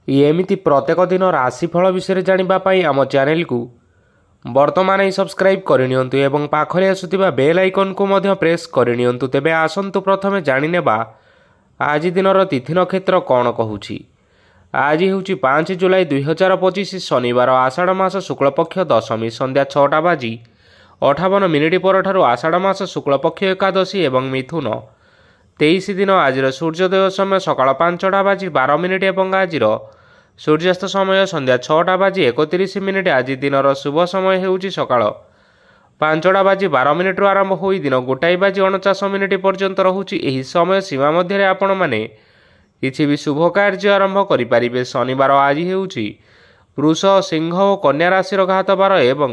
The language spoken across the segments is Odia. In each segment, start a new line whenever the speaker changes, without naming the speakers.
ଏମିତି ପ୍ରତ୍ୟେକ ଦିନ ରାଶିଫଳ ବିଷୟରେ ଜାଣିବା ପାଇଁ ଆମ ଚ୍ୟାନେଲକୁ ବର୍ତ୍ତମାନ ହିଁ ସବସ୍କ୍ରାଇବ୍ କରିନିଅନ୍ତୁ ଏବଂ ପାଖରେ ଆସୁଥିବା ବେଲ୍ ଆଇକନ୍କୁ ମଧ୍ୟ ପ୍ରେସ୍ କରିନିଅନ୍ତୁ। ତେବେ ଆସନ୍ତୁ ପ୍ରଥମେ ଜାଣିନେବା ଆଜି ଦିନର ତିଥି ନକ୍ଷତ୍ର କ'ଣ କହୁଛି। ଆଜି ହେଉଛି 5 ଜୁଲାଇ 2025 ଶନିବାର, ଆଷାଢ଼ ମାସ ଶୁକ୍ଳପକ୍ଷ ଦଶମୀ, ସନ୍ଧ୍ୟା 6ଟା ବାଜି 58 ମିନିଟ୍ ପରଠାରୁ ଆଷାଢ଼ ମାସ ଶୁକ୍ଳପକ୍ଷ ଏକାଦଶୀ ଏବଂ ମିଥୁନ 23 ଦିନ। ଆଜିର ସୂର୍ଯ୍ୟୋଦୟ ସମୟ ସକାଳ 5ଟା ବାଜି 12 ମିନିଟ୍ ଏବଂ ଆଜିର ସୂର୍ଯ୍ୟାସ୍ତ ସମୟ ସନ୍ଧ୍ୟା 6ଟା ବାଜି 31 ମିନିଟ୍। ଆଜି ଦିନର ଶୁଭ ସମୟ ହେଉଛି ସକାଳ 5ଟା ବାଜି 12 ମିନିଟ୍ରୁ ଆରମ୍ଭ ହୋଇ ଦିନ 1ଟା ବାଜି 49 ମିନିଟ୍ ପର୍ଯ୍ୟନ୍ତ ରହୁଛି। ଏହି ସମୟ ସୀମା ମଧ୍ୟରେ ଆପଣମାନେ କିଛି ବି ଶୁଭ କାର୍ଯ୍ୟ ଆରମ୍ଭ କରିପାରିବେ। ଶନିବାର ଆଜି ହେଉଛି ବୃଷ, ସିଂହ ଓ କନ୍ୟା ରାଶିର ଘାତବାର ଏବଂ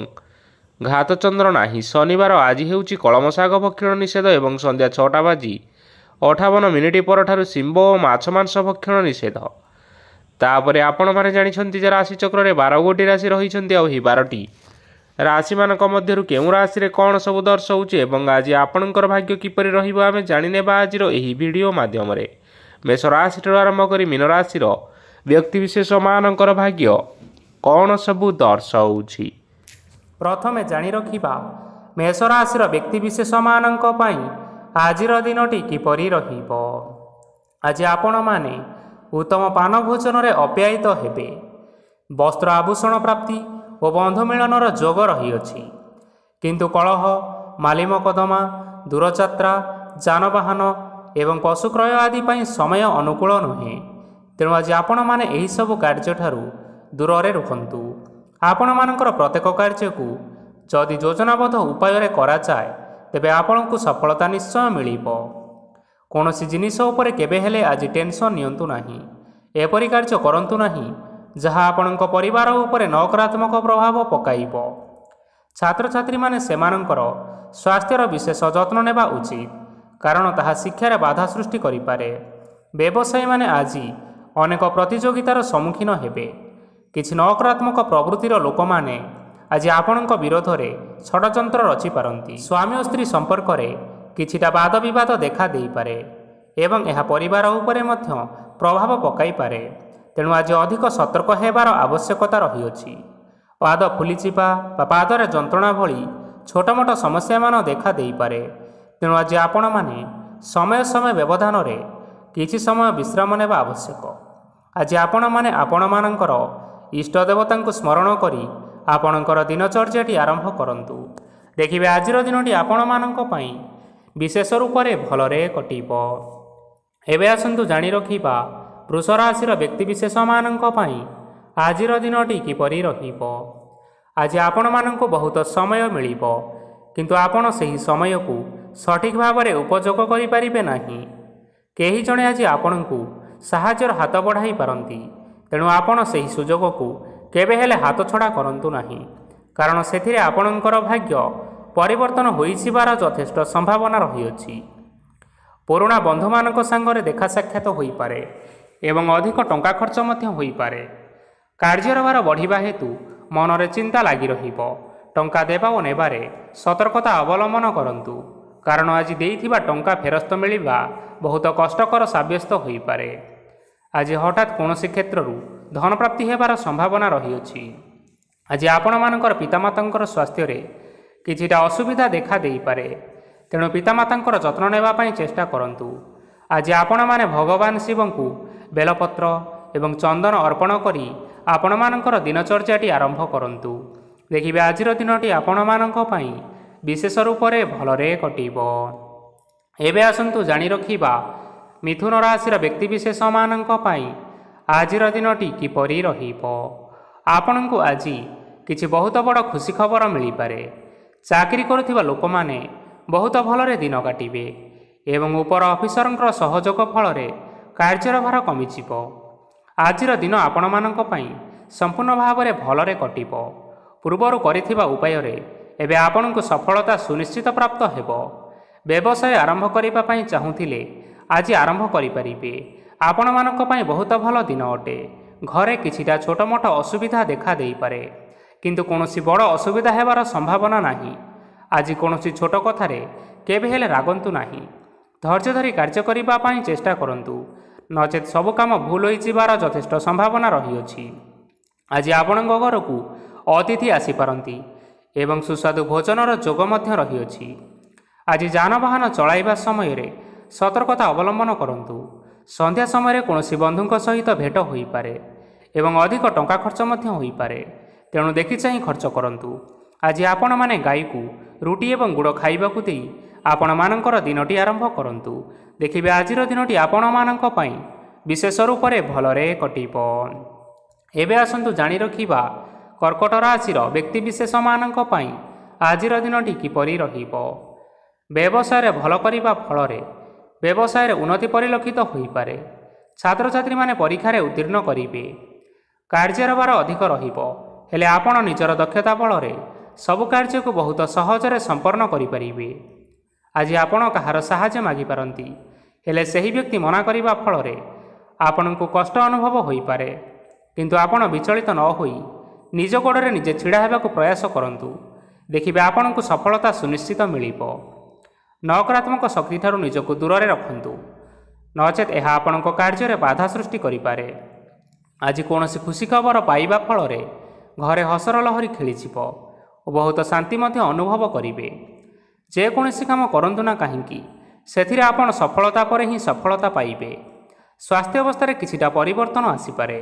ଘାତଚନ୍ଦ୍ର ନାହିଁ। ଶନିବାର ଆଜି ହେଉଛି କଳମ ଶାଗ ଭକ୍ଷଣ ନିଷେଧ ଏବଂ ସନ୍ଧ୍ୟା 6ଟା ବାଜି 58 ମିନିଟ୍ ପରଠାରୁ ଶିମ୍ବ ଓ ମାଛ ମାଂସ ଭକ୍ଷଣ ନିଷେଧ। ତାପରେ ଆପଣମାନେ ଜାଣିଛନ୍ତି ଯେ ରାଶିଚକ୍ରରେ 12 ଗୋଟି ରାଶି ରହିଛନ୍ତି, ଆଉ ଏହି 12ଟି ରାଶିମାନଙ୍କ ମଧ୍ୟରୁ କେଉଁ ରାଶିରେ କ'ଣ ସବୁ ଦର୍ଶାଉଛି ଏବଂ ଆଜି ଆପଣଙ୍କର ଭାଗ୍ୟ କିପରି ରହିବ ଆମେ ଜାଣିନେବା ଆଜିର ଏହି ଭିଡ଼ିଓ ମାଧ୍ୟମରେ। ମେଷ ରାଶିଠାରୁ ଆରମ୍ଭ କରି ମୀନ ରାଶିର ବ୍ୟକ୍ତିବିଶେଷମାନଙ୍କର ଭାଗ୍ୟ କ'ଣ ସବୁ ଦର୍ଶାଉଛି।
ପ୍ରଥମେ ଜାଣି ରଖିବା ମେଷ ରାଶିର ବ୍ୟକ୍ତିବିଶେଷମାନଙ୍କ ପାଇଁ ଆଜିର ଦିନଟି କିପରି ରହିବ। ଆଜି ଆପଣମାନେ ଉତ୍ତମ ପାନ ଭୋଜନରେ ଅପ୍ୟାୟିତ ହେବେ। ବସ୍ତ୍ର ଆଭୂଷଣ ପ୍ରାପ୍ତି ଓ ବନ୍ଧୁ ମିଳନର ଯୋଗ ରହିଅଛି, କିନ୍ତୁ କଳହ, ମାଲି ମକଦ୍ଦମା, ଦୂରଯାତ୍ରା, ଯାନବାହନ ଏବଂ ପଶୁ କ୍ରୟ ଆଦି ପାଇଁ ସମୟ ଅନୁକୂଳ ନୁହେଁ। ତେଣୁ ଆଜି ଆପଣମାନେ ଏହିସବୁ କାର୍ଯ୍ୟଠାରୁ ଦୂରରେ ରୁହନ୍ତୁ। ଆପଣମାନଙ୍କର ପ୍ରତ୍ୟେକ କାର୍ଯ୍ୟକୁ ଯଦି ଯୋଜନାବଦ୍ଧ ଉପାୟରେ କରାଯାଏ ତେବେ ଆପଣଙ୍କୁ ସଫଳତା ନିଶ୍ଚୟ ମିଳିବ। କୌଣସି ଜିନିଷ ଉପରେ କେବେ ହେଲେ ଆଜି ଟେନସନ୍ ନିଅନ୍ତୁ ନାହିଁ। ଏପରି କାର୍ଯ୍ୟ କରନ୍ତୁ ନାହିଁ ଯାହା ଆପଣଙ୍କ ପରିବାର ଉପରେ ନକାରାତ୍ମକ ପ୍ରଭାବ ପକାଇବ। ଛାତ୍ରଛାତ୍ରୀମାନେ ସେମାନଙ୍କର ସ୍ୱାସ୍ଥ୍ୟର ବିଶେଷ ଯତ୍ନ ନେବା ଉଚିତ, କାରଣ ତାହା ଶିକ୍ଷାରେ ବାଧା ସୃଷ୍ଟି କରିପାରେ। ବ୍ୟବସାୟୀମାନେ ଆଜି ଅନେକ ପ୍ରତିଯୋଗିତାର ସମ୍ମୁଖୀନ ହେବେ। କିଛି ନକାରାତ୍ମକ ପ୍ରବୃତ୍ତିର ଲୋକମାନେ ଆଜି ଆପଣଙ୍କ ବିରୋଧରେ ଷଡ଼ଯନ୍ତ୍ର ରଚିପାରନ୍ତି। ସ୍ୱାମୀ ଓ ସ୍ତ୍ରୀ ସମ୍ପର୍କରେ କିଛିଟା ବାଦ ବିବାଦ ଦେଖା ଦେଇପାରେ ଏବଂ ଏହା ପରିବାର ଉପରେ ମଧ୍ୟ ପ୍ରଭାବ ପକାଇପାରେ। ତେଣୁ ଆଜି ଅଧିକ ସତର୍କ ହେବାର ଆବଶ୍ୟକତା ରହିଅଛି। ପାଦ ଫୁଲିଯିବା ବା ପାଦରେ ଯନ୍ତ୍ରଣା ଭଳି ଛୋଟମୋଟ ସମସ୍ୟାମାନ ଦେଖା ଦେଇପାରେ। ତେଣୁ ଆଜି ଆପଣମାନେ ସମୟ ସମୟ ବ୍ୟବଧାନରେ କିଛି ସମୟ ବିଶ୍ରାମ ନେବା ଆବଶ୍ୟକ। ଆଜି ଆପଣମାନେ ଆପଣମାନଙ୍କର ଇଷ୍ଟ ଦେବତାଙ୍କୁ ସ୍ମରଣ କରି ଆପଣଙ୍କର ଦିନଚର୍ଯ୍ୟାଟି ଆରମ୍ଭ କରନ୍ତୁ। ଦେଖିବେ ଆଜିର ଦିନଟି ଆପଣମାନଙ୍କ ପାଇଁ ବିଶେଷ ରୂପରେ ଭଲରେ କଟିବ। ଏବେ ଆସନ୍ତୁ ଜାଣି ରଖିବା ବୃଷ ରାଶିର ବ୍ୟକ୍ତିବିଶେଷମାନଙ୍କ ପାଇଁ ଆଜିର ଦିନଟି କିପରି ରହିବ। ଆଜି ଆପଣମାନଙ୍କୁ ବହୁତ ସମୟ ମିଳିବ, କିନ୍ତୁ ଆପଣ ସେହି ସମୟକୁ ସଠିକ୍ ଭାବରେ ଉପଯୋଗ କରିପାରିବେ ନାହିଁ। କେହି ଜଣେ ଆଜି ଆପଣଙ୍କୁ ସାହାଯ୍ୟର ହାତ ବଢ଼ାଇ ପାରନ୍ତି, ତେଣୁ ଆପଣ ସେହି ସୁଯୋଗକୁ କେବେ ହେଲେ ହାତଛଡ଼ା କରନ୍ତୁ ନାହିଁ, କାରଣ ସେଥିରେ ଆପଣଙ୍କର ଭାଗ୍ୟ ପରିବର୍ତ୍ତନ ହୋଇଯିବାର ଯଥେଷ୍ଟ ସମ୍ଭାବନା ରହିଅଛି। ପୁରୁଣା ବନ୍ଧୁମାନଙ୍କ ସାଙ୍ଗରେ ଦେଖା ସାକ୍ଷାତ ହୋଇପାରେ ଏବଂ ଅଧିକ ଟଙ୍କା ଖର୍ଚ୍ଚ ମଧ୍ୟ ହୋଇପାରେ। କାର୍ଯ୍ୟର ଭାର ବଢ଼ିବା ହେତୁ ମନରେ ଚିନ୍ତା ଲାଗି ରହିବ। ଟଙ୍କା ଦେବା ଓ ନେବାରେ ସତର୍କତା ଅବଲମ୍ବନ କରନ୍ତୁ, କାରଣ ଆଜି ଦେଇଥିବା ଟଙ୍କା ଫେରସ୍ତ ମିଳିବା ବହୁତ କଷ୍ଟକର ସାବ୍ୟସ୍ତ ହୋଇପାରେ। ଆଜି ହଠାତ୍ କୌଣସି କ୍ଷେତ୍ରରୁ ଧନପ୍ରାପ୍ତି ହେବାର ସମ୍ଭାବନା ରହିଅଛି। ଆଜି ଆପଣମାନଙ୍କର ପିତାମାତାଙ୍କର ସ୍ୱାସ୍ଥ୍ୟରେ କିଛିଟା ଅସୁବିଧା ଦେଖା ଦେଇପାରେ, ତେଣୁ ପିତାମାତାଙ୍କର ଯତ୍ନ ନେବା ପାଇଁ ଚେଷ୍ଟା କରନ୍ତୁ। ଆଜି ଆପଣମାନେ ଭଗବାନ ଶିବଙ୍କୁ ବେଲପତ୍ର ଏବଂ ଚନ୍ଦନ ଅର୍ପଣ କରି ଆପଣମାନଙ୍କର ଦିନଚର୍ଯ୍ୟାଟି ଆରମ୍ଭ କରନ୍ତୁ। ଦେଖିବେ ଆଜିର ଦିନଟି ଆପଣମାନଙ୍କ ପାଇଁ ବିଶେଷ ରୂପରେ ଭଲରେ କଟିବ। ଏବେ ଆସନ୍ତୁ ଜାଣି ରଖିବା ମିଥୁନ ରାଶିର ବ୍ୟକ୍ତିବିଶେଷମାନଙ୍କ ପାଇଁ ଆଜିର ଦିନଟି କିପରି ରହିବ। ଆପଣଙ୍କୁ ଆଜି କିଛି ବହୁତ ବଡ଼ ଖୁସି ଖବର ମିଳିପାରେ। ଚାକିରି କରୁଥିବା ଲୋକମାନେ ବହୁତ ଭଲରେ ଦିନ କାଟିବେ ଏବଂ ଉପର ଅଫିସରଙ୍କର ସହଯୋଗ ଫଳରେ କାର୍ଯ୍ୟର ଭାର କମିଯିବ। ଆଜିର ଦିନ ଆପଣମାନଙ୍କ ପାଇଁ ସମ୍ପୂର୍ଣ୍ଣ ଭାବରେ ଭଲରେ କଟିବ। ପୂର୍ବରୁ କରିଥିବା ଉପାୟରେ ଏବେ ଆପଣଙ୍କୁ ସଫଳତା ସୁନିଶ୍ଚିତ ପ୍ରାପ୍ତ ହେବ। ବ୍ୟବସାୟ ଆରମ୍ଭ କରିବା ପାଇଁ ଚାହୁଁଥିଲେ ଆଜି ଆରମ୍ଭ କରିପାରିବେ। ଆପଣମାନଙ୍କ ପାଇଁ ବହୁତ ଭଲ ଦିନ ଅଟେ। ଘରେ କିଛିଟା ଛୋଟମୋଟ ଅସୁବିଧା ଦେଖା ଦେଇପାରେ, କିନ୍ତୁ କୌଣସି ବଡ଼ ଅସୁବିଧା ହେବାର ସମ୍ଭାବନା ନାହିଁ। ଆଜି କୌଣସି ଛୋଟ କଥାରେ କେବେ ହେଲେ ରାଗନ୍ତୁ ନାହିଁ। ଧୈର୍ଯ୍ୟ ଧରି କାର୍ଯ୍ୟ କରିବା ପାଇଁ ଚେଷ୍ଟା କରନ୍ତୁ, ନଚେତ୍ ସବୁ କାମ ଭୁଲ ହୋଇଯିବାର ଯଥେଷ୍ଟ ସମ୍ଭାବନା ରହିଅଛି। ଆଜି ଆପଣଙ୍କ ଘରକୁ ଅତିଥି ଆସିପାରନ୍ତି ଏବଂ ସୁସ୍ୱାଦୁ ଭୋଜନର ଯୋଗ ମଧ୍ୟ ରହିଅଛି। ଆଜି ଯାନବାହନ ଚଳାଇବା ସମୟରେ ସତର୍କତା ଅବଲମ୍ବନ କରନ୍ତୁ। ସନ୍ଧ୍ୟା ସମୟରେ କୌଣସି ବନ୍ଧୁଙ୍କ ସହିତ ଭେଟ ହୋଇପାରେ ଏବଂ ଅଧିକ ଟଙ୍କା ଖର୍ଚ୍ଚ ମଧ୍ୟ ହୋଇପାରେ, ତେଣୁ ଦେଖିଚାହିଁ ଖର୍ଚ୍ଚ କରନ୍ତୁ। ଆଜି ଆପଣମାନେ ଗାଈକୁ ରୁଟି ଏବଂ ଗୁଡ଼ ଖାଇବାକୁ ଦେଇ ଆପଣମାନଙ୍କର ଦିନଟି ଆରମ୍ଭ କରନ୍ତୁ। ଦେଖିବେ ଆଜିର ଦିନଟି ଆପଣମାନଙ୍କ ପାଇଁ ବିଶେଷ ରୂପରେ ଭଲରେ କଟିବ। ଏବେ ଆସନ୍ତୁ ଜାଣି ରଖିବା କର୍କଟ ରାଶିର ବ୍ୟକ୍ତିବିଶେଷମାନଙ୍କ ପାଇଁ ଆଜିର ଦିନଟି କିପରି ରହିବ। ବ୍ୟବସାୟରେ ଭଲ କରିବା ଫଳରେ ବ୍ୟବସାୟରେ ଉନ୍ନତି ପରିଲକ୍ଷିତ ହୋଇପାରେ। ଛାତ୍ରଛାତ୍ରୀମାନେ ପରୀକ୍ଷାରେ ଉତ୍ତୀର୍ଣ୍ଣ କରିବେ। କାର୍ଯ୍ୟର ଭାର ଅଧିକ ରହିବ, ହେଲେ ଆପଣ ନିଜର ଦକ୍ଷତା ବଳରେ ସବୁ କାର୍ଯ୍ୟକୁ ବହୁତ ସହଜରେ ସମ୍ପନ୍ନ କରିପାରିବେ। ଆଜି ଆପଣ କାହାର ସାହାଯ୍ୟ ମାଗିପାରନ୍ତି, ହେଲେ ସେହି ବ୍ୟକ୍ତି ମନା କରିବା ଫଳରେ ଆପଣଙ୍କୁ କଷ୍ଟ ଅନୁଭବ ହୋଇପାରେ। କିନ୍ତୁ ଆପଣ ବିଚଳିତ ନ ହୋଇ ନିଜ ଗୋଡ଼ରେ ନିଜେ ଛିଡ଼ା ହେବାକୁ ପ୍ରୟାସ କରନ୍ତୁ। ଦେଖିବେ ଆପଣଙ୍କୁ ସଫଳତା ସୁନିଶ୍ଚିତ ମିଳିବ। ନକାରାତ୍ମକ ଶକ୍ତିଠାରୁ ନିଜକୁ ଦୂରରେ ରଖନ୍ତୁ, ନଚେତ୍ ଏହା ଆପଣଙ୍କ କାର୍ଯ୍ୟରେ ବାଧା ସୃଷ୍ଟି କରିପାରେ। ଆଜି କୌଣସି ଖୁସି ଖବର ପାଇବା ଫଳରେ ଘରେ ହସର ଲହରୀ ଖେଳିଯିବ ଓ ବହୁତ ଶାନ୍ତି ମଧ୍ୟ ଅନୁଭବ କରିବେ। ଯେକୌଣସି କାମ କରନ୍ତୁ ନା କାହିଁକି, ସେଥିରେ ଆପଣ ସଫଳତା ପରେ ହିଁ ସଫଳତା ପାଇବେ। ସ୍ୱାସ୍ଥ୍ୟ ଅବସ୍ଥାରେ କିଛିଟା ପରିବର୍ତ୍ତନ ଆସିପାରେ,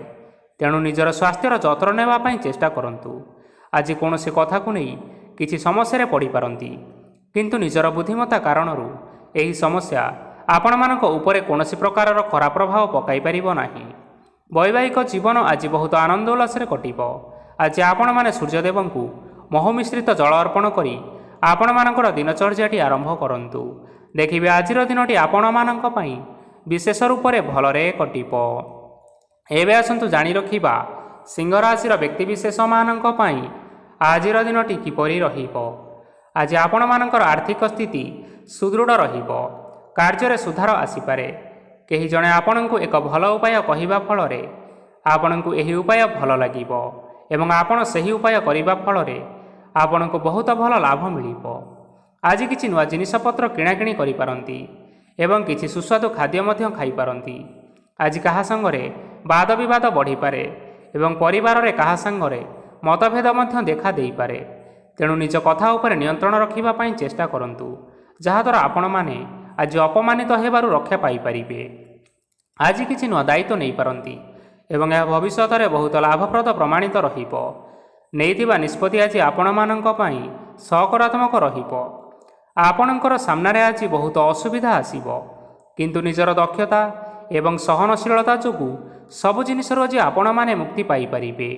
ତେଣୁ ନିଜର ସ୍ୱାସ୍ଥ୍ୟର ଯତ୍ନ ନେବା ପାଇଁ ଚେଷ୍ଟା କରନ୍ତୁ। ଆଜି କୌଣସି କଥାକୁ ନେଇ କିଛି ସମସ୍ୟାରେ ପଡ଼ିପାରନ୍ତି, କିନ୍ତୁ ନିଜର ବୁଦ୍ଧିମତ୍ତା କାରଣରୁ ଏହି ସମସ୍ୟା ଆପଣମାନଙ୍କ ଉପରେ କୌଣସି ପ୍ରକାରର ଖରାପ ପ୍ରଭାବ ପକାଇ ପାରିବ ନାହିଁ। ବୈବାହିକ ଜୀବନ ଆଜି ବହୁତ ଆନନ୍ଦ ଉଲ୍ଲାସରେ କଟିବ। ଆଜି ଆପଣମାନେ ସୂର୍ଯ୍ୟଦେବଙ୍କୁ ମହୁ ମିଶ୍ରିତ ଜଳ ଅର୍ପଣ କରି ଆପଣମାନଙ୍କର ଦିନଚର୍ଯ୍ୟାଟି ଆରମ୍ଭ କରନ୍ତୁ। ଦେଖିବେ ଆଜିର ଦିନଟି ଆପଣମାନଙ୍କ ପାଇଁ ବିଶେଷ ରୂପରେ ଭଲରେ କଟିବ। ଏବେ ଆସନ୍ତୁ ଜାଣି ରଖିବା ସିଂହ ରାଶିର ବ୍ୟକ୍ତିବିଶେଷମାନଙ୍କ ପାଇଁ ଆଜିର ଦିନଟି କିପରି ରହିବ। ଆଜି ଆପଣମାନଙ୍କର ଆର୍ଥିକ ସ୍ଥିତି ସୁଦୃଢ଼ ରହିବ। କାର୍ଯ୍ୟରେ ସୁଧାର ଆସିପାରେ। କେହି ଜଣେ ଆପଣଙ୍କୁ ଏକ ଭଲ ଉପାୟ କହିବା ଫଳରେ ଆପଣଙ୍କୁ ଏହି ଉପାୟ ଭଲ ଲାଗିବ ଏବଂ ଆପଣ ସେହି ଉପାୟ କରିବା ଫଳରେ ଆପଣଙ୍କୁ ବହୁତ ଭଲ ଲାଭ ମିଳିବ। ଆଜି କିଛି ନୂଆ ଜିନିଷପତ୍ର କିଣାକିଣି କରିପାରନ୍ତି ଏବଂ କିଛି ସୁସ୍ୱାଦୁ ଖାଦ୍ୟ ମଧ୍ୟ ଖାଇପାରନ୍ତି। ଆଜି କାହା ସାଙ୍ଗରେ ବାଦ ବିବାଦ ବଢ଼ିପାରେ ଏବଂ ପରିବାରରେ କାହା ସାଙ୍ଗରେ ମତଭେଦ ମଧ୍ୟ ଦେଖା ଦେଇପାରେ। ତେଣୁ ନିଜ କଥା ଉପରେ ନିୟନ୍ତ୍ରଣ ରଖିବା ପାଇଁ ଚେଷ୍ଟା କରନ୍ତୁ, ଯାହାଦ୍ୱାରା ଆପଣମାନେ ଆଜି ଅପମାନିତ ହେବାରୁ ରକ୍ଷା ପାଇପାରିବେ। ଆଜି କିଛି ନୂଆ ଦାୟିତ୍ୱ ନେଇପାରନ୍ତି ଏବଂ ଏହା ଭବିଷ୍ୟତରେ ବହୁତ ଲାଭପ୍ରଦ ପ୍ରମାଣିତ ରହିବ। ନେଇଥିବା ନିଷ୍ପତ୍ତି ଆଜି ଆପଣମାନଙ୍କ ପାଇଁ ସକାରାତ୍ମକ ରହିବ। ଆପଣଙ୍କର ସାମ୍ନାରେ ଆଜି ବହୁତ ଅସୁବିଧା ଆସିବ, କିନ୍ତୁ ନିଜର ଦକ୍ଷତା ଏବଂ ସହନଶୀଳତା ଯୋଗୁଁ ସବୁ ଜିନିଷରୁ ଆଜି ଆପଣମାନେ ମୁକ୍ତି ପାଇପାରିବେ।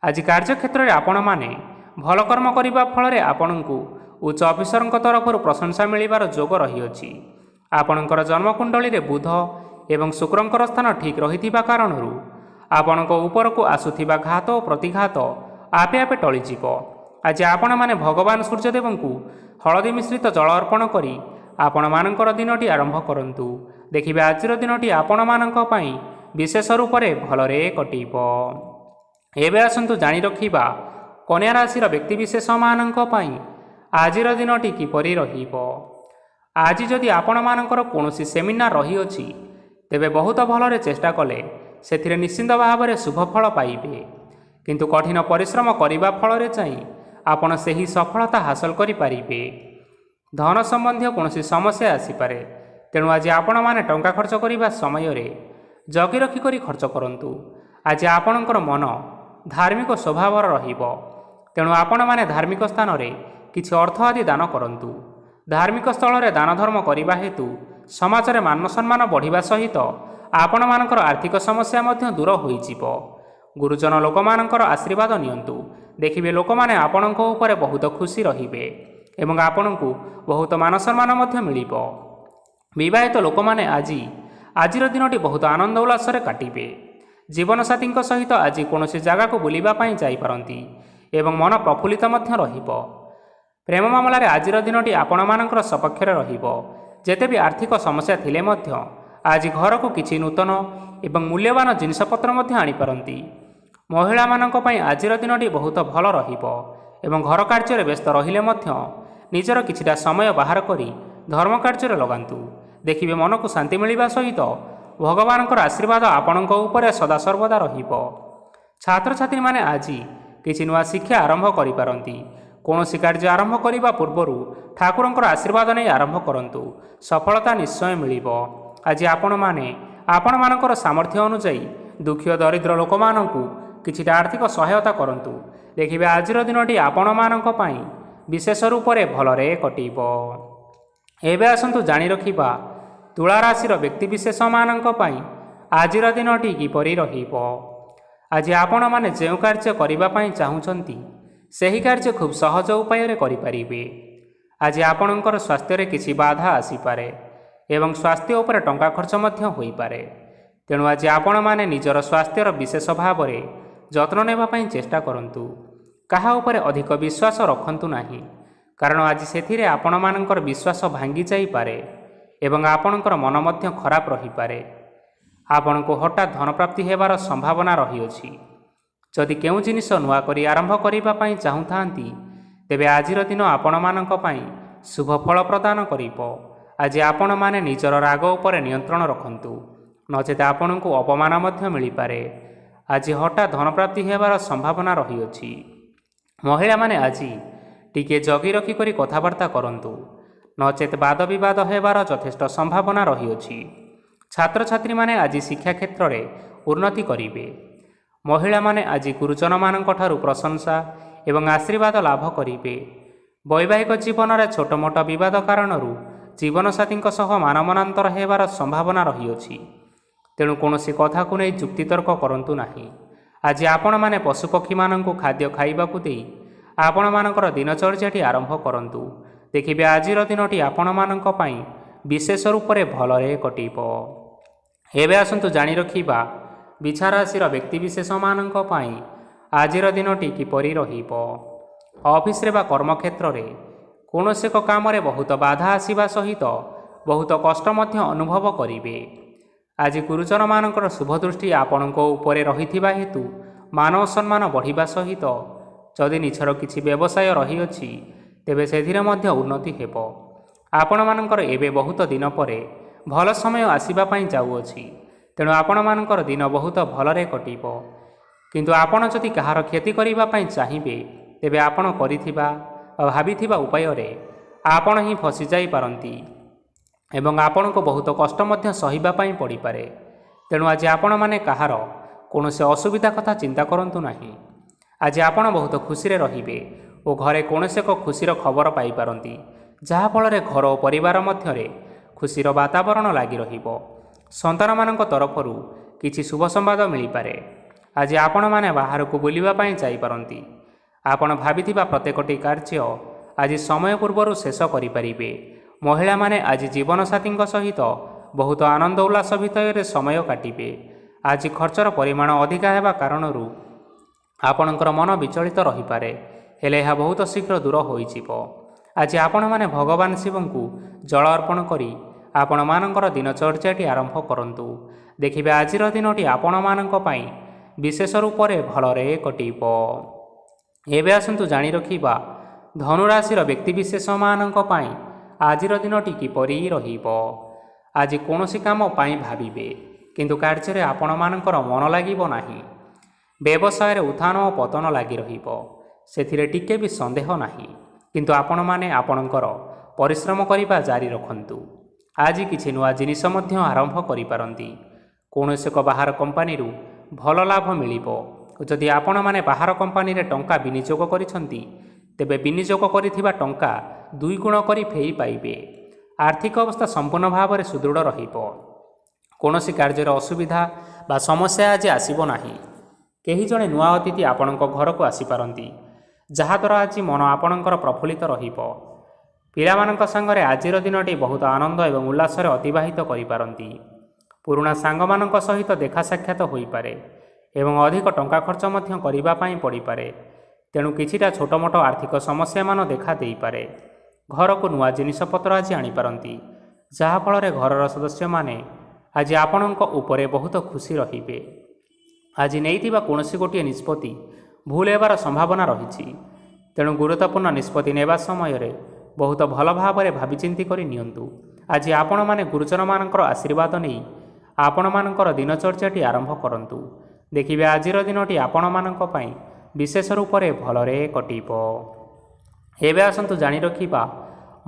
ଆଜି କାର୍ଯ୍ୟକ୍ଷେତ୍ରରେ ଆପଣମାନେ ଭଲ କର୍ମ କରିବା ଫଳରେ ଆପଣଙ୍କୁ ଉଚ୍ଚ ଅଫିସରଙ୍କ ତରଫରୁ ପ୍ରଶଂସା ମିଳିବାର ଯୋଗ ରହିଅଛି। ଆପଣଙ୍କର ଜନ୍ମକୁଣ୍ଡଳୀରେ ବୁଧ ଏବଂ ଶୁକ୍ରଙ୍କର ସ୍ଥାନ ଠିକ୍ ରହିଥିବା କାରଣରୁ ଆପଣଙ୍କ ଉପରକୁ ଆସୁଥିବା ଘାତ ଓ ପ୍ରତିଘାତ ଆପେ ଆପେ ଟଳିଯିବ। ଆଜି ଆପଣମାନେ ଭଗବାନ ସୂର୍ଯ୍ୟଦେବଙ୍କୁ ହଳଦୀ ମିଶ୍ରିତ ଜଳ ଅର୍ପଣ କରି ଆପଣମାନଙ୍କର ଦିନଟି ଆରମ୍ଭ କରନ୍ତୁ। ଦେଖିବେ ଆଜିର ଦିନଟି ଆପଣମାନଙ୍କ ପାଇଁ ବିଶେଷ ରୂପରେ ଭଲରେ କଟିବ। ଏବେ ଆସନ୍ତୁ ଜାଣି ରଖିବା କନ୍ୟା ରାଶିର ବ୍ୟକ୍ତିବିଶେଷମାନଙ୍କ ପାଇଁ ଆଜିର ଦିନଟି କିପରି ରହିବ। ଆଜି ଯଦି ଆପଣମାନଙ୍କର କୌଣସି ସେମିନାର ରହିଅଛି, ତେବେ ବହୁତ ଭଲରେ ଚେଷ୍ଟା କଲେ ସେଥିରେ ନିଶ୍ଚିନ୍ତ ଭାବରେ ଶୁଭ ଫଳ ପାଇବେ। କିନ୍ତୁ କଠିନ ପରିଶ୍ରମ କରିବା ଫଳରେ ଯାଇ ଆପଣ ସେହି ସଫଳତା ହାସଲ କରିପାରିବେ। ଧନ ସମ୍ବନ୍ଧୀୟ କୌଣସି ସମସ୍ୟା ଆସିପାରେ, ତେଣୁ ଆଜି ଆପଣମାନେ ଟଙ୍କା ଖର୍ଚ୍ଚ କରିବା ସମୟରେ ଜଗି ରଖି କରି ଖର୍ଚ୍ଚ କରନ୍ତୁ। ଆଜି ଆପଣଙ୍କର ମନ ଧାର୍ମିକ ସ୍ୱଭାବର ରହିବ, ତେଣୁ ଆପଣମାନେ ଧାର୍ମିକ ସ୍ଥାନରେ କିଛି ଅର୍ଥ ଆଦି ଦାନ କରନ୍ତୁ। ଧାର୍ମିକ ସ୍ଥଳରେ ଦାନ ଧର୍ମ କରିବା ହେତୁ ସମାଜରେ ମାନ ସମ୍ମାନ ବଢ଼ିବା ସହିତ ଆପଣମାନଙ୍କର ଆର୍ଥିକ ସମସ୍ୟା ମଧ୍ୟ ଦୂର ହୋଇଯିବ। ଗୁରୁଜନ ଲୋକମାନଙ୍କର ଆଶୀର୍ବାଦ ନିଅନ୍ତୁ। ଦେଖିବେ ଲୋକମାନେ ଆପଣଙ୍କ ଉପରେ ବହୁତ ଖୁସି ରହିବେ ଏବଂ ଆପଣଙ୍କୁ ବହୁତ ମାନ ସମ୍ମାନ ମଧ୍ୟ ମିଳିବ। ବିବାହିତ ଲୋକମାନେ ଆଜିର ଦିନଟି ବହୁତ ଆନନ୍ଦ ଉଲ୍ଲାସରେ କାଟିବେ। ଜୀବନସାଥୀଙ୍କ ସହିତ ଆଜି କୌଣସି ଜାଗାକୁ ବୁଲିବା ପାଇଁ ଯାଇପାରନ୍ତି ଏବଂ ମନ ପ୍ରଫୁଲ୍ଲିତ ମଧ୍ୟ ରହିବ। ପ୍ରେମ ମାମଲାରେ ଆଜିର ଦିନଟି ଆପଣମାନଙ୍କର ସପକ୍ଷରେ ରହିବ। ଯେତେ ବି ଆର୍ଥିକ ସମସ୍ୟା ଥିଲେ ମଧ୍ୟ ଆଜି ଘରକୁ କିଛି ନୂତନ ଏବଂ ମୂଲ୍ୟବାନ ଜିନିଷପତ୍ର ମଧ୍ୟ ଆଣିପାରନ୍ତି। ମହିଳାମାନଙ୍କ ପାଇଁ ଆଜିର ଦିନଟି ବହୁତ ଭଲ ରହିବ ଏବଂ ଘର କାର୍ଯ୍ୟରେ ବ୍ୟସ୍ତ ରହିଲେ ମଧ୍ୟ ନିଜର କିଛିଟା ସମୟ ବାହାର କରି ଧର୍ମ କାର୍ଯ୍ୟରେ ଲଗାନ୍ତୁ। ଦେଖିବେ ମନକୁ ଶାନ୍ତି ମିଳିବା ସହିତ ଭଗବାନଙ୍କର ଆଶୀର୍ବାଦ ଆପଣଙ୍କ ଉପରେ ସଦାସର୍ବଦା ରହିବ। ଛାତ୍ରଛାତ୍ରୀମାନେ ଆଜି କିଛି ନୂଆ ଶିକ୍ଷା ଆରମ୍ଭ କରିପାରନ୍ତି। କୌଣସି କାର୍ଯ୍ୟ ଆରମ୍ଭ କରିବା ପୂର୍ବରୁ ଠାକୁରଙ୍କର ଆଶୀର୍ବାଦ ନେଇ ଆରମ୍ଭ କରନ୍ତୁ। ସଫଳତା ନିଶ୍ଚୟ ମିଳିବ। ଆଜି ଆପଣମାନଙ୍କର ସାମର୍ଥ୍ୟ ଅନୁଯାୟୀ ଦୁଃଖୀ ଓ ଦରିଦ୍ର ଲୋକମାନଙ୍କୁ କିଛିଟା ଆର୍ଥିକ ସହାୟତା କରନ୍ତୁ। ଦେଖିବେ ଆଜିର ଦିନଟି ଆପଣମାନଙ୍କ ପାଇଁ ବିଶେଷ ରୂପରେ ଭଲରେ କଟିବ। ଏବେ ଆସନ୍ତୁ ଜାଣି ରଖିବା ତୁଳା ରାଶିର ବ୍ୟକ୍ତିବିଶେଷମାନଙ୍କ ପାଇଁ ଆଜିର ଦିନଟି କିପରି ରହିବ। ଆଜି ଆପଣମାନେ ଯେଉଁ କାର୍ଯ୍ୟ କରିବା ପାଇଁ ଚାହୁଁଛନ୍ତି ସେହି କାର୍ଯ୍ୟ ଖୁବ୍ ସହଜ ଉପାୟରେ କରିପାରିବେ। ଆଜି ଆପଣଙ୍କର ସ୍ୱାସ୍ଥ୍ୟରେ କିଛି ବାଧା ଆସିପାରେ ଏବଂ ସ୍ୱାସ୍ଥ୍ୟ ଉପରେ ଟଙ୍କା ଖର୍ଚ୍ଚ ମଧ୍ୟ ହୋଇପାରେ। ତେଣୁ ଆଜି ଆପଣମାନେ ନିଜର ସ୍ୱାସ୍ଥ୍ୟର ବିଶେଷ ଭାବରେ ଯତ୍ନ ନେବା ପାଇଁ ଚେଷ୍ଟା କରନ୍ତୁ। କାହା ଉପରେ ଅଧିକ ବିଶ୍ୱାସ ରଖନ୍ତୁ ନାହିଁ, କାରଣ ଆଜି ସେଥିରେ ଆପଣମାନଙ୍କର ବିଶ୍ୱାସ ଭାଙ୍ଗି ଯାଇପାରେ ଏବଂ ଆପଣଙ୍କର ମନ ମଧ୍ୟ ଖରାପ ରହିପାରେ। ଆପଣଙ୍କୁ ହଠାତ୍ ଧନପ୍ରାପ୍ତି ହେବାର ସମ୍ଭାବନା ରହିଅଛି। ଯଦି କେଉଁ ଜିନିଷ ନୂଆ କରି ଆରମ୍ଭ କରିବା ପାଇଁ ଚାହୁଁଥାନ୍ତି, ତେବେ ଆଜିର ଦିନ ଆପଣମାନଙ୍କ ପାଇଁ ଶୁଭ ଫଳ ପ୍ରଦାନ କରିବ। ଆଜି ଆପଣମାନେ ନିଜର ରାଗ ଉପରେ ନିୟନ୍ତ୍ରଣ ରଖନ୍ତୁ, ନଚେତ ଆପଣଙ୍କୁ ଅପମାନ ମଧ୍ୟ ମିଳିପାରେ। ଆଜି ହଠାତ୍ ଧନପ୍ରାପ୍ତି ହେବାର ସମ୍ଭାବନା ରହିଅଛି। ମହିଳାମାନେ ଆଜି ଟିକିଏ ଜଗି ରଖିକରି କଥାବାର୍ତ୍ତା କରନ୍ତୁ, ନଚେତ ବାଦ ବିବାଦ ହେବାର ଯଥେଷ୍ଟ ସମ୍ଭାବନା ରହିଅଛି। ଛାତ୍ରଛାତ୍ରୀମାନେ ଆଜି ଶିକ୍ଷା କ୍ଷେତ୍ରରେ ଉନ୍ନତି କରିବେ। ମହିଳାମାନେ ଆଜି ଗୁରୁଜନମାନଙ୍କଠାରୁ ପ୍ରଶଂସା ଏବଂ ଆଶୀର୍ବାଦ ଲାଭ କରିବେ। ବୈବାହିକ ଜୀବନରେ ଛୋଟ ମୋଟ ବିବାଦ କାରଣରୁ ଜୀବନସାଥୀଙ୍କ ସହ ମାନମନାନ୍ତର ହେବାର ସମ୍ଭାବନା ରହିଅଛି। ତେଣୁ କୌଣସି କଥାକୁ ନେଇ ଯୁକ୍ତିତର୍କ କରନ୍ତୁ ନାହିଁ। ଆଜି ଆପଣମାନେ ପଶୁପକ୍ଷୀମାନଙ୍କୁ ଖାଦ୍ୟ ଖାଇବାକୁ ଦେଇ ଆପଣମାନଙ୍କର ଦିନଚର୍ଯ୍ୟାଟି ଆରମ୍ଭ କରନ୍ତୁ। ଦେଖିବେ ଆଜିର ଦିନଟି ଆପଣମାନଙ୍କ ପାଇଁ ବିଶେଷ ରୂପରେ ଭଲରେ କଟିବ। ଏବେ ଆସନ୍ତୁ ଜାଣି ରଖିବା ବିଛା ରାଶିର ବ୍ୟକ୍ତିବିଶେଷମାନଙ୍କ ପାଇଁ ଆଜିର ଦିନଟି କିପରି ରହିବ। ଅଫିସରେ ବା କର୍ମକ୍ଷେତ୍ରରେ କୌଣସି ଏକ କାମରେ ବହୁତ ବାଧା ଆସିବା ସହିତ ବହୁତ କଷ୍ଟ ମଧ୍ୟ ଅନୁଭବ କରିବେ। ଆଜି ଗୁରୁଜନମାନଙ୍କର ଶୁଭଦୃଷ୍ଟି ଆପଣଙ୍କ ଉପରେ ରହିଥିବା ହେତୁ ମାନ ଓ ସମ୍ମାନ ବଢ଼ିବା ସହିତ ଯଦି ନିଜର କିଛି ବ୍ୟବସାୟ ରହିଅଛି, ତେବେ ସେଥିରେ ମଧ୍ୟ ଉନ୍ନତି ହେବ। ଆପଣମାନଙ୍କର ଏବେ ବହୁତ ଦିନ ପରେ ଭଲ ସମୟ ଆସିବା ପାଇଁ ଯାଉଅଛି। ତେଣୁ ଆପଣମାନଙ୍କର ଦିନ ବହୁତ ଭଲରେ କଟିବ। କିନ୍ତୁ ଆପଣ ଯଦି କାହାର କ୍ଷତି କରିବା ପାଇଁ ଚାହିଁବେ, ତେବେ ଆପଣ କରିଥିବା ବା ଭାବିଥିବା ଉପାୟରେ ଆପଣ ହିଁ ଫସିଯାଇପାରନ୍ତି ଏବଂ ଆପଣଙ୍କୁ ବହୁତ କଷ୍ଟ ମଧ୍ୟ ସହିବା ପାଇଁ ପଡ଼ିପାରେ। ତେଣୁ ଆଜି ଆପଣମାନେ କାହାର କୌଣସି ଅସୁବିଧା କଥା ଚିନ୍ତା କରନ୍ତୁ ନାହିଁ। ଆଜି ଆପଣ ବହୁତ ଖୁସିରେ ରହିବେ ଓ ଘରେ କୌଣସି ଏକ ଖୁସିର ଖବର ପାଇପାରନ୍ତି, ଯାହାଫଳରେ ଘର ଓ ପରିବାର ମଧ୍ୟରେ ଖୁସିର ବାତାବରଣ ଲାଗି ରହିବ। ସନ୍ତାନମାନଙ୍କ ତରଫରୁ କିଛି ଶୁଭ ସମ୍ବାଦ ମିଳିପାରେ। ଆଜି ଆପଣମାନେ ବାହାରକୁ ବୁଲିବା ପାଇଁ ଯାଇପାରନ୍ତି। ଆପଣ ଭାବିଥିବା ପ୍ରତ୍ୟେକଟି କାର୍ଯ୍ୟ ଆଜି ସମୟ ପୂର୍ବରୁ ଶେଷ କରିପାରିବେ। ମହିଳାମାନେ ଆଜି ଜୀବନସାଥୀଙ୍କ ସହିତ ବହୁତ ଆନନ୍ଦ ଉଲ୍ଲାସ ଭିତରେ ସମୟ କାଟିବେ। ଆଜି ଖର୍ଚ୍ଚର ପରିମାଣ ଅଧିକା ହେବା କାରଣରୁ ଆପଣଙ୍କର ମନ ବିଚଳିତ ରହିପାରେ, ହେଲେ ଏହା ବହୁତ ଶୀଘ୍ର ଦୂର ହୋଇଯିବ। ଆଜି ଆପଣମାନେ ଭଗବାନ ଶିବଙ୍କୁ ଜଳ ଅର୍ପଣ କରି ଆପଣମାନଙ୍କର ଦିନଚର୍ଯ୍ୟାଟି ଆରମ୍ଭ କରନ୍ତୁ। ଦେଖିବେ ଆଜିର ଦିନଟି ଆପଣମାନଙ୍କ ପାଇଁ ବିଶେଷ ରୂପରେ ଭଲରେ କଟିବ। ଏବେ ଆସନ୍ତୁ ଜାଣି ରଖିବା ଧନୁରାଶିର ବ୍ୟକ୍ତିବିଶେଷମାନଙ୍କ ପାଇଁ ଆଜିର ଦିନଟି କିପରି ରହିବ। ଆଜି କୌଣସି କାମ ପାଇଁ ଭାବିବେ, କିନ୍ତୁ କାର୍ଯ୍ୟରେ ଆପଣମାନଙ୍କର ମନ ଲାଗିବ ନାହିଁ। ବ୍ୟବସାୟରେ ଉତ୍ଥାନ ଓ ପତନ ଲାଗି ରହିବ, ସେଥିରେ ଟିକେ ବି ସନ୍ଦେହ ନାହିଁ। କିନ୍ତୁ ଆପଣମାନେ ଆପଣଙ୍କର ପରିଶ୍ରମ କରିବା ଜାରି ରଖନ୍ତୁ। ଆଜି କିଛି ନୂଆ ଜିନିଷ ମଧ୍ୟ ଆରମ୍ଭ କରିପାରନ୍ତି। କୌଣସି ଏକ ବାହାର କମ୍ପାନୀରୁ ଭଲ ଲାଭ ମିଳିବ। ଯଦି ଆପଣମାନେ ବାହାର କମ୍ପାନୀରେ ଟଙ୍କା ବିନିଯୋଗ କରିଛନ୍ତି, ତେବେ ବିନିଯୋଗ କରିଥିବା ଟଙ୍କା 2 ଗୁଣ କରି ଫେରି ପାଇବେ। ଆର୍ଥିକ ଅବସ୍ଥା ସମ୍ପୂର୍ଣ୍ଣ ଭାବରେ ସୁଦୃଢ଼ ରହିବ। କୌଣସି କାର୍ଯ୍ୟରେ ଅସୁବିଧା ବା ସମସ୍ୟା ଆଜି ଆସିବ ନାହିଁ। କେହି ଜଣେ ନୂଆ ଅତିଥି ଆପଣଙ୍କ ଘରକୁ ଆସିପାରନ୍ତି, ଯାହାଦ୍ୱାରା ଆଜି ମନ ଆପଣଙ୍କର ପ୍ରଫୁଲ୍ଲିତ ରହିବ। ପିଲାମାନଙ୍କ ସାଙ୍ଗରେ ଆଜିର ଦିନଟି ବହୁତ ଆନନ୍ଦ ଏବଂ ଉଲ୍ଲାସରେ ଅତିବାହିତ କରିପାରନ୍ତି। ପୁରୁଣା ସାଙ୍ଗମାନଙ୍କ ସହିତ ଦେଖା ସାକ୍ଷାତ ହୋଇପାରେ ଏବଂ ଅଧିକ ଟଙ୍କା ଖର୍ଚ୍ଚ ମଧ୍ୟ କରିବା ପାଇଁ ପଡ଼ିପାରେ। ତେଣୁ କିଛିଟା ଛୋଟମୋଟ ଆର୍ଥିକ ସମସ୍ୟାମାନ ଦେଖା ଦେଇପାରେ। ଘରକୁ ନୂଆ ଜିନିଷପତ୍ର ଆଜି ଆଣିପାରନ୍ତି, ଯାହାଫଳରେ ଘରର ସଦସ୍ୟମାନେ ଆଜି ଆପଣଙ୍କ ଉପରେ ବହୁତ ଖୁସି ରହିବେ। ଆଜି ନେଇଥିବା କୌଣସି ଗୋଟିଏ ନିଷ୍ପତ୍ତି ଭୁଲ ହେବାର ସମ୍ଭାବନା ରହିଛି। ତେଣୁ ଗୁରୁତ୍ୱପୂର୍ଣ୍ଣ ନିଷ୍ପତ୍ତି ନେବା ସମୟରେ ବହୁତ ଭଲ ଭାବରେ ଭାବିଚିନ୍ତି କରି ନିଅନ୍ତୁ। ଆଜି ଆପଣମାନେ ଗୁରୁଜନମାନଙ୍କର ଆଶୀର୍ବାଦ ନେଇ ଆପଣମାନଙ୍କର ଦିନଚର୍ଯ୍ୟାଟି ଆରମ୍ଭ କରନ୍ତୁ। ଦେଖିବେ ଆଜିର ଦିନଟି ଆପଣମାନଙ୍କ ପାଇଁ ବିଶେଷ ରୂପରେ ଭଲରେ କଟିବ। ଏବେ ଆସନ୍ତୁ ଜାଣି ରଖିବା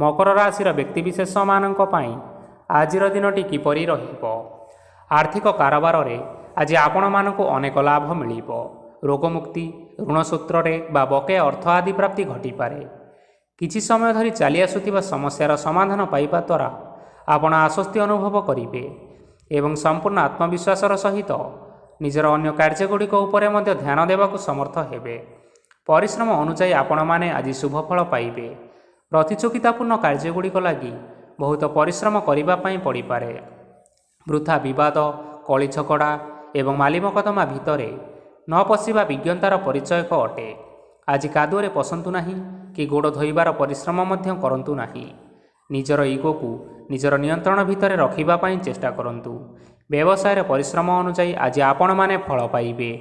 ମକର ରାଶିର ବ୍ୟକ୍ତିବିଶେଷମାନଙ୍କ ପାଇଁ ଆଜିର ଦିନଟି କିପରି ରହିବ। ଆର୍ଥିକ କାରବାରରେ ଆଜି ଆପଣମାନଙ୍କୁ ଅନେକ ଲାଭ ମିଳିବ। ରୋଗମୁକ୍ତି, ଋଣ ସୂତ୍ରରେ ବା ବକେୟା ଅର୍ଥ ଆଦି ପ୍ରାପ୍ତି ଘଟିପାରେ। କିଛି ସମୟ ଧରି ଚାଲି ଆସୁଥିବା ସମସ୍ୟାର ସମାଧାନ ପାଇବା ଦ୍ୱାରା ଆପଣ ଆଶ୍ୱସ୍ତି ଅନୁଭବ କରିବେ ଏବଂ ସମ୍ପୂର୍ଣ୍ଣ ଆତ୍ମବିଶ୍ୱାସର ସହିତ ନିଜର ଅନ୍ୟ କାର୍ଯ୍ୟଗୁଡ଼ିକ ଉପରେ ମଧ୍ୟ ଧ୍ୟାନ ଦେବାକୁ ସମର୍ଥ ହେବେ। ପରିଶ୍ରମ ଅନୁଯାୟୀ ଆପଣମାନେ ଆଜି ଶୁଭଫଳ ପାଇବେ। ପ୍ରତିଯୋଗିତାପୂର୍ଣ୍ଣ କାର୍ଯ୍ୟଗୁଡ଼ିକ ଲାଗି ବହୁତ ପରିଶ୍ରମ କରିବା ପାଇଁ ପଡ଼ିପାରେ। ବୃଥା ବିବାଦ, କଳି ଝଗଡ଼ା ଏବଂ ମାଲିମକଦ୍ଦମା ଭିତରେ ନ ପଶିବା ବିଜ୍ଞତାର ପରିଚୟକ ଅଟେ। ଆଜି କାଦୁଅରେ ପଶନ୍ତୁ ନାହିଁ କି ଗୋଡ଼ ଧୋଇବାର ପରିଶ୍ରମ ମଧ୍ୟ କରନ୍ତୁ ନାହିଁ। ନିଜର ଇଗୋକୁ ନିଜର ନିୟନ୍ତ୍ରଣ ଭିତରେ ରଖିବା ପାଇଁ ଚେଷ୍ଟା କରନ୍ତୁ। ବ୍ୟବସାୟରେ ପରିଶ୍ରମ ଅନୁଯାୟୀ ଆଜି ଆପଣମାନେ ଫଳ ପାଇବେ।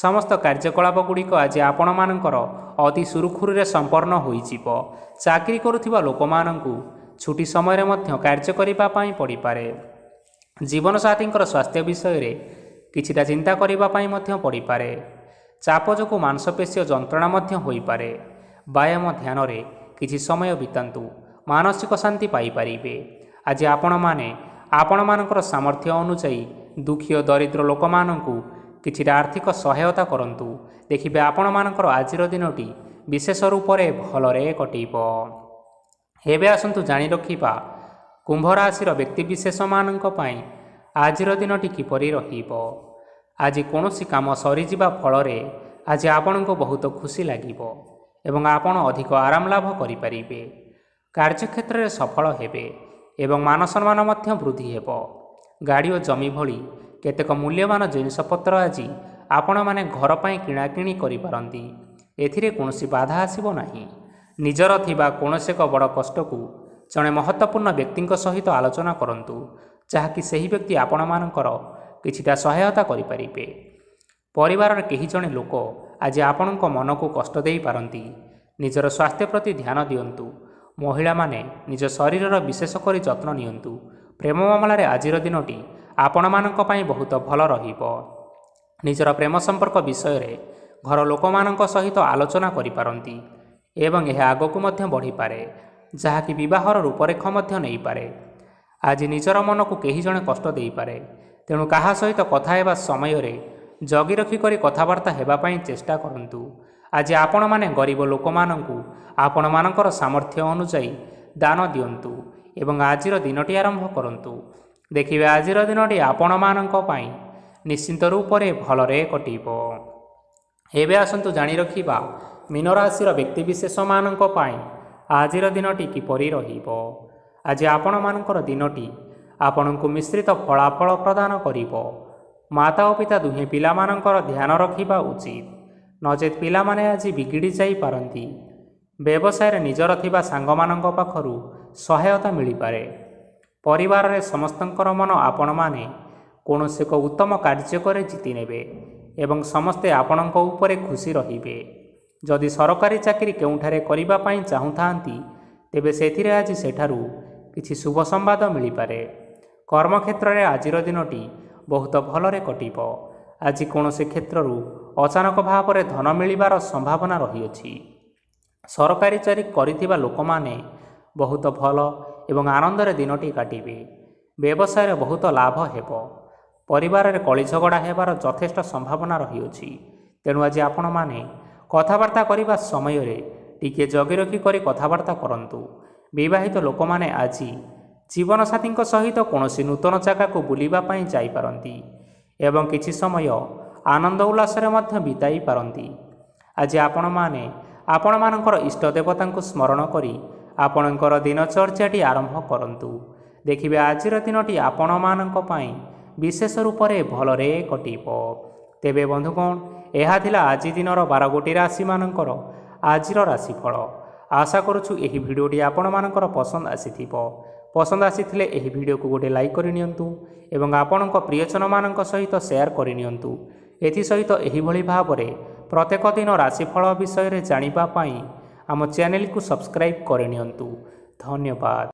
ସମସ୍ତ କାର୍ଯ୍ୟକଳାପ ଗୁଡ଼ିକ ଆଜି ଆପଣମାନଙ୍କର ଅତି ସୁରୁଖୁରୁରେ ସମ୍ପନ୍ନ ହୋଇଯିବ। ଚାକିରି କରୁଥିବା ଲୋକମାନଙ୍କୁ ଛୁଟି ସମୟରେ ମଧ୍ୟ କାର୍ଯ୍ୟ କରିବା ପାଇଁ ପଡ଼ିପାରେ। ଜୀବନସାଥୀଙ୍କର ସ୍ୱାସ୍ଥ୍ୟ ବିଷୟରେ କିଛିଟା ଚିନ୍ତା କରିବା ପାଇଁ ମଧ୍ୟ ପଡ଼ିପାରେ। ଚାପ ଯୋଗୁଁ ମାଂସପେଶୀୟ ଯନ୍ତ୍ରଣା ମଧ୍ୟ ହୋଇପାରେ। ବ୍ୟାୟାମ ଧ୍ୟାନରେ କିଛି ସମୟ ବିତାନ୍ତୁ, ମାନସିକ ଶାନ୍ତି ପାଇପାରିବେ। ଆଜି ଆପଣମାନେ ଆପଣମାନଙ୍କର ସାମର୍ଥ୍ୟ ଅନୁଯାୟୀ ଦୁଃଖୀ ଓ ଦରିଦ୍ର ଲୋକମାନଙ୍କୁ କିଛିଟା ଆର୍ଥିକ ସହାୟତା କରନ୍ତୁ। ଦେଖିବେ ଆପଣମାନଙ୍କର ଆଜିର ଦିନଟି ବିଶେଷ ରୂପରେ ଭଲରେ କଟିବ। ଏବେ ଆସନ୍ତୁ ଜାଣି ରଖିବା କୁମ୍ଭ ରାଶିର ବ୍ୟକ୍ତିବିଶେଷମାନଙ୍କ ପାଇଁ ଆଜିର ଦିନଟି କିପରି ରହିବ। ଆଜି କୌଣସି କାମ ସରିଯିବା ଫଳରେ ଆଜି ଆପଣଙ୍କୁ ବହୁତ ଖୁସି ଲାଗିବ ଏବଂ ଆପଣ ଅଧିକ ଆରାମ ଲାଭ କରିପାରିବେ। କାର୍ଯ୍ୟକ୍ଷେତ୍ରରେ ସଫଳ ହେବେ ଏବଂ ମାନସମ୍ମାନ ମଧ୍ୟ ବୃଦ୍ଧି ହେବ। ଗାଡ଼ି ଓ ଜମି ଭଳି କେତେକ ମୂଲ୍ୟବାନ ଜିନିଷପତ୍ର ଆଜି ଆପଣମାନେ ଘର ପାଇଁ କିଣାକିଣି କରିପାରନ୍ତି। ଏଥିରେ କୌଣସି ବାଧା ଆସିବ ନାହିଁ। ନିଜର ଥିବା କୌଣସି ଏକ ବଡ଼ କଷ୍ଟକୁ ଜଣେ ମହତ୍ତ୍ୱପୂର୍ଣ୍ଣ ବ୍ୟକ୍ତିଙ୍କ ସହିତ ଆଲୋଚନା କରନ୍ତୁ, ଯାହାକି ସେହି ବ୍ୟକ୍ତି ଆପଣମାନଙ୍କର କିଛିଟା ସହାୟତା କରିପାରିବେ। ପରିବାରର କେହି ଜଣେ ଲୋକ ଆଜି ଆପଣଙ୍କ ମନକୁ କଷ୍ଟ ଦେଇପାରନ୍ତି। ନିଜର ସ୍ୱାସ୍ଥ୍ୟ ପ୍ରତି ଧ୍ୟାନ ଦିଅନ୍ତୁ। ମହିଳାମାନେ ନିଜ ଶରୀରର ବିଶେଷ କରି ଯତ୍ନ ନିଅନ୍ତୁ। ପ୍ରେମ ମାମଲାରେ ଆଜିର ଦିନଟି ଆପଣମାନଙ୍କ ପାଇଁ ବହୁତ ଭଲ ରହିବ। ନିଜର ପ୍ରେମ ସମ୍ପର୍କ ବିଷୟରେ ଘର ଲୋକମାନଙ୍କ ସହିତ ଆଲୋଚନା କରିପାରନ୍ତି ଏବଂ ଏହା ଆଗକୁ ମଧ୍ୟ ବଢ଼ିପାରେ, ଯାହାକି ବିବାହର ରୂପରେଖ ମଧ୍ୟ ନେଇପାରେ। ଆଜି ନିଜର ମନକୁ କେହି ଜଣେ କଷ୍ଟ ଦେଇପାରେ, ତେଣୁ କାହା ସହିତ କଥା ହେବା ସମୟରେ ଜଗି ରଖି କରି କଥାବାର୍ତ୍ତା ହେବା ପାଇଁ ଚେଷ୍ଟା କରନ୍ତୁ। ଆଜି ଆପଣମାନେ ଗରିବ ଲୋକମାନଙ୍କୁ ଆପଣମାନଙ୍କର ସାମର୍ଥ୍ୟ ଅନୁଯାୟୀ ଦାନ ଦିଅନ୍ତୁ ଏବଂ ଆଜିର ଦିନଟି ଆରମ୍ଭ କରନ୍ତୁ। ଦେଖିବେ ଆଜିର ଦିନଟି ଆପଣମାନଙ୍କ ପାଇଁ ନିଶ୍ଚିନ୍ତ ରୂପରେ ଭଲରେ କଟିବ। ଏବେ ଆସନ୍ତୁ ଜାଣି ରଖିବା ମୀନ ରାଶିର ବ୍ୟକ୍ତିବିଶେଷମାନଙ୍କ ପାଇଁ ଆଜିର ଦିନଟି କିପରି ରହିବ। ଆଜି ଆପଣମାନଙ୍କର ଦିନଟି ଆପଣଙ୍କୁ ମିଶ୍ରିତ ଫଳାଫଳ ପ୍ରଦାନ କରିବ। ମାତା ଓ ପିତା ଦୁହେଁ ପିଲାମାନଙ୍କର ଧ୍ୟାନ ରଖିବା ଉଚିତ, ନଚେତ୍ ପିଲାମାନେ ଆଜି ବିଗିଡ଼ି ଯାଇପାରନ୍ତି। ବ୍ୟବସାୟରେ ନିଜର ଥିବା ସାଙ୍ଗମାନଙ୍କ ପାଖରୁ ସହାୟତା ମିଳିପାରେ। ପରିବାରରେ ସମସ୍ତଙ୍କର ମନ ଆପଣମାନେ କୌଣସି ଏକ ଉତ୍ତମ କାର୍ଯ୍ୟ କରି ଜିତି ନେବେ ଏବଂ ସମସ୍ତେ ଆପଣଙ୍କ ଉପରେ ଖୁସି ରହିବେ। ଯଦି ସରକାରୀ ଚାକିରି କେଉଁଠାରେ କରିବା ପାଇଁ ଚାହୁଁଥାନ୍ତି, ତେବେ ସେଥିରେ ଆଜି ସେଠାରୁ କିଛି ଶୁଭ ସମ୍ବାଦ ମିଳିପାରେ। କର୍ମକ୍ଷେତ୍ରରେ ଆଜିର ଦିନଟି ବହୁତ ଭଲରେ କଟିବ। ଆଜି କୌଣସି କ୍ଷେତ୍ରରୁ ଅଚାନକ ଭାବରେ ଧନ ମିଳିବାର ସମ୍ଭାବନା ରହିଅଛି। ସରକାରୀ ଚାକିରି କରିଥିବା ଲୋକମାନେ ବହୁତ ଭଲ ଏବଂ ଆନନ୍ଦରେ ଦିନଟି କାଟିବେ। ବ୍ୟବସାୟରେ ବହୁତ ଲାଭ ହେବ। ପରିବାରରେ କଳି ଝଗଡ଼ା ହେବାର ଯଥେଷ୍ଟ ସମ୍ଭାବନା ରହିଅଛି, ତେଣୁ ଆଜି ଆପଣମାନେ କଥାବାର୍ତ୍ତା କରିବା ସମୟରେ ଟିକିଏ ଜଗି ରଖି କରି କଥାବାର୍ତ୍ତା କରନ୍ତୁ। ବିବାହିତ ଲୋକମାନେ ଆଜି ଜୀବନସାଥୀଙ୍କ ସହିତ କୌଣସି ନୂତନ ଜାଗାକୁ ବୁଲିବା ପାଇଁ ଯାଇପାରନ୍ତି ଏବଂ କିଛି ସମୟ ଆନନ୍ଦ ଉଲ୍ଲାସରେ ମଧ୍ୟ ବିତାଇ ପାରନ୍ତି। ଆଜି ଆପଣମାନେ ଆପଣମାନଙ୍କର ଇଷ୍ଟ ଦେବତାଙ୍କୁ ସ୍ମରଣ କରି ଆପଣଙ୍କର ଦିନଚର୍ଯ୍ୟାଟି ଆରମ୍ଭ କରନ୍ତୁ। ଦେଖିବେ ଆଜିର ଦିନଟି ଆପଣମାନଙ୍କ ପାଇଁ ବିଶେଷ ରୂପରେ ଭଲରେ କଟିବ। ତେବେ ବନ୍ଧୁଗଣ, ଏହା ଥିଲା ଆଜି ଦିନର 12ଗୋଟି ରାଶିମାନଙ୍କର ଆଜିର ରାଶିଫଳ। ଆଶା କରୁଛୁ ଏହି ଭିଡ଼ିଓଟି ଆପଣମାନଙ୍କର ପସନ୍ଦ ଆସିଥିବ। ପସନ୍ଦ ଆସିଥିଲେ ଏହି ଭିଡ଼ିଓକୁ ଗୋଟେ ଲାଇକ୍ କରିନିଅନ୍ତୁ ଏବଂ ଆପଣଙ୍କ ପ୍ରିୟଜନମାନଙ୍କ ସହିତ ସେୟାର କରିନିଅନ୍ତୁ। ଏଥିସହିତ ଏହିଭଳି ଭାବରେ ପ୍ରତ୍ୟେକ ଦିନ ରାଶିଫଳ ବିଷୟରେ ଜାଣିବା ପାଇଁ ଆମ ଚ୍ୟାନେଲକୁ ସବସ୍କ୍ରାଇବ୍ କରିନିଅନ୍ତୁ। ଧନ୍ୟବାଦ।